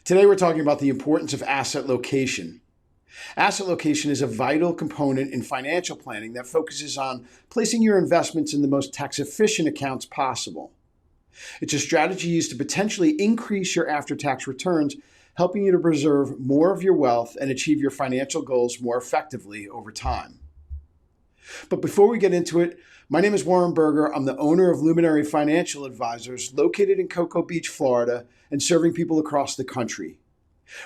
Today we're talking about the importance of asset location. Asset location is a vital component in financial planning that focuses on placing your investments in the most tax-efficient accounts possible. It's a strategy used to potentially increase your after-tax returns, helping you to preserve more of your wealth and achieve your financial goals more effectively over time. But before we get into it, my name is Warren Berger. I'm the owner of Luminary Financial Advisors, located in Cocoa Beach, Florida, and serving people across the country.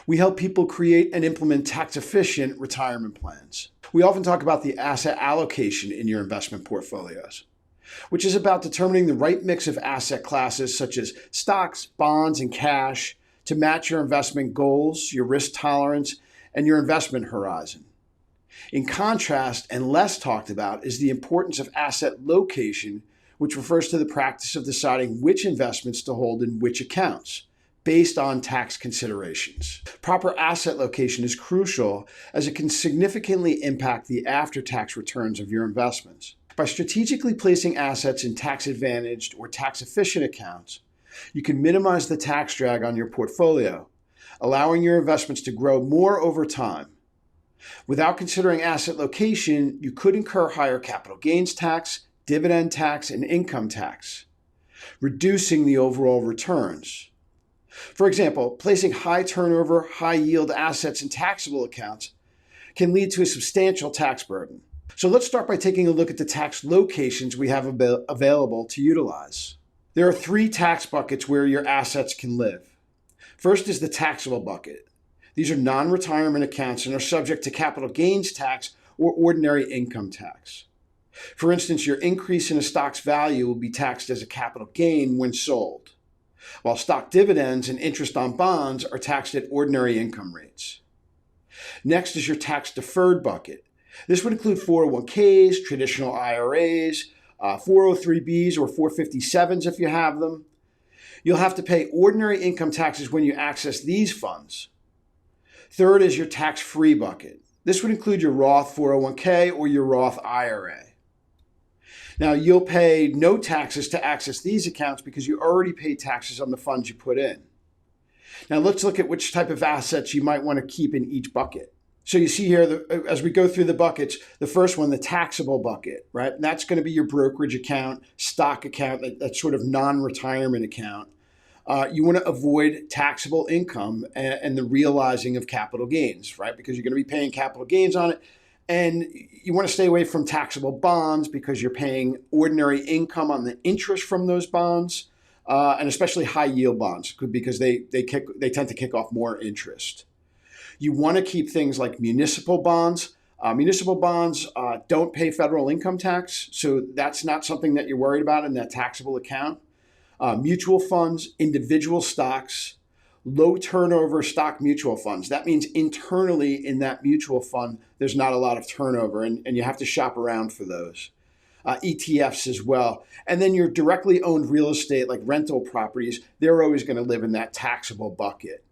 We help people create and implement tax-efficient retirement plans. We often talk about the asset allocation in your investment portfolios, which is about determining the right mix of asset classes such as stocks, bonds, and cash to match your investment goals, your risk tolerance, and your investment horizon. In contrast, and less talked about, is the importance of asset location, which refers to the practice of deciding which investments to hold in which accounts, based on tax considerations. Proper asset location is crucial as it can significantly impact the after-tax returns of your investments. By strategically placing assets in tax-advantaged or tax-efficient accounts, you can minimize the tax drag on your portfolio, allowing your investments to grow more over time. Without considering asset location, you could incur higher capital gains tax, dividend tax, and income tax, reducing the overall returns. For example, placing high turnover, high yield assets in taxable accounts can lead to a substantial tax burden. So let's start by taking a look at the tax locations we have available to utilize. There are three tax buckets where your assets can live. First is the taxable bucket. These are non-retirement accounts and are subject to capital gains tax or ordinary income tax. For instance, your increase in a stock's value will be taxed as a capital gain when sold, while stock dividends and interest on bonds are taxed at ordinary income rates. Next is your tax-deferred bucket. This would include 401ks, traditional IRAs, 403bs or 457s if you have them. You'll have to pay ordinary income taxes when you access these funds. Third is your tax-free bucket. This would include your Roth 401k or your Roth IRA. Now, you'll pay no taxes to access these accounts because you already pay taxes on the funds you put in. Now, let's look at which type of assets you might want to keep in each bucket. So you see here, as we go through the buckets, the first one, the taxable bucket, right? And that's going to be your brokerage account, stock account, that sort of non-retirement account. You want to avoid taxable income and the realizing of capital gains, right? Because you're going to be paying capital gains on it. And you want to stay away from taxable bonds because you're paying ordinary income on the interest from those bonds, and especially high yield bonds because they tend to kick off more interest. You want to keep things like municipal bonds. Municipal bonds don't pay federal income tax, so that's not something that you're worried about in that taxable account. Mutual funds, individual stocks, low turnover stock mutual funds. That means internally in that mutual fund, there's not a lot of turnover and you have to shop around for those. ETFs as well. And then your directly owned real estate like rental properties, they're always going to live in that taxable bucket.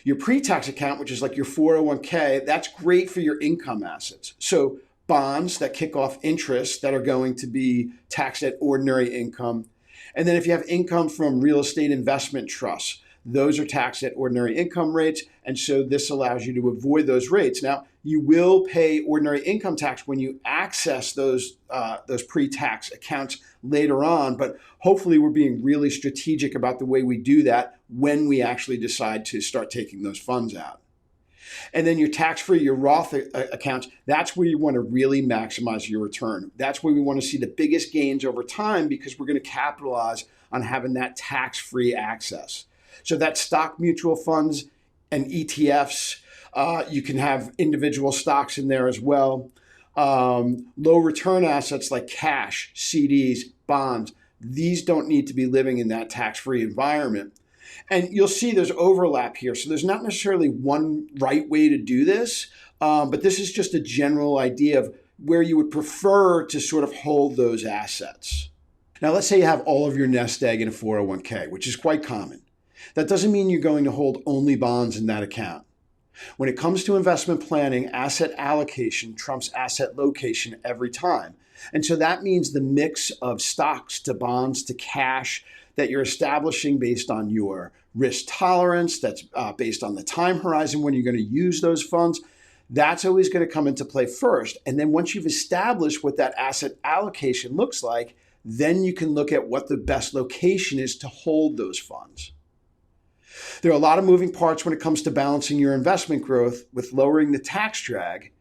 Your pre-tax account, which is like your 401k, that's great for your income assets. So bonds that kick off interest that are going to be taxed at ordinary income. And then if you have income from real estate investment trusts, those are taxed at ordinary income rates. And so this allows you to avoid those rates. Now, you will pay ordinary income tax when you access those pre-tax accounts later on, but hopefully we're being really strategic about the way we do that when we actually decide to start taking those funds out. And then your tax-free, your Roth accounts, that's where you want to really maximize your return. That's where we want to see the biggest gains over time because we're going to capitalize on having that tax-free access. So that's stock mutual funds and ETFs. You can have individual stocks in there as well. Low return assets like cash, CDs, bonds, these don't need to be living in that tax-free environment. And you'll see there's overlap here. So there's not necessarily one right way to do this, but this is just a general idea of where you would prefer to sort of hold those assets. Now, let's say you have all of your nest egg in a 401k, which is quite common. That doesn't mean you're going to hold only bonds in that account. When it comes to investment planning, asset allocation trumps asset location every time. And so that means the mix of stocks to bonds to cash, that you're establishing based on your risk tolerance, that's based on the time horizon when you're going to use those funds, that's always going to come into play first. And then once you've established what that asset allocation looks like, then you can look at what the best location is to hold those funds. There are a lot of moving parts when it comes to balancing your investment growth with lowering the tax drag.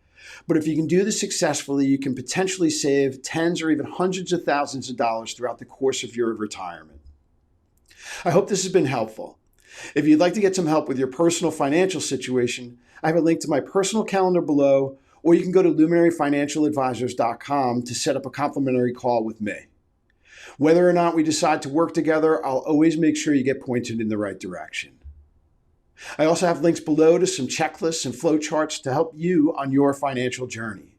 But if you can do this successfully, you can potentially save tens or even hundreds of thousands of dollars throughout the course of your retirement. I hope this has been helpful. If you'd like to get some help with your personal financial situation, I have a link to my personal calendar below, or you can go to luminaryfinancialadvisors.com to set up a complimentary call with me. Whether or not we decide to work together, I'll always make sure you get pointed in the right direction. I also have links below to some checklists and flowcharts to help you on your financial journey.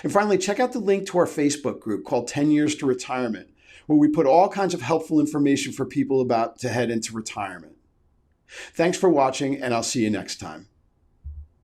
And finally, check out the link to our Facebook group called 10 Years to Retirement, where we put all kinds of helpful information for people about to head into retirement. Thanks for watching, and I'll see you next time.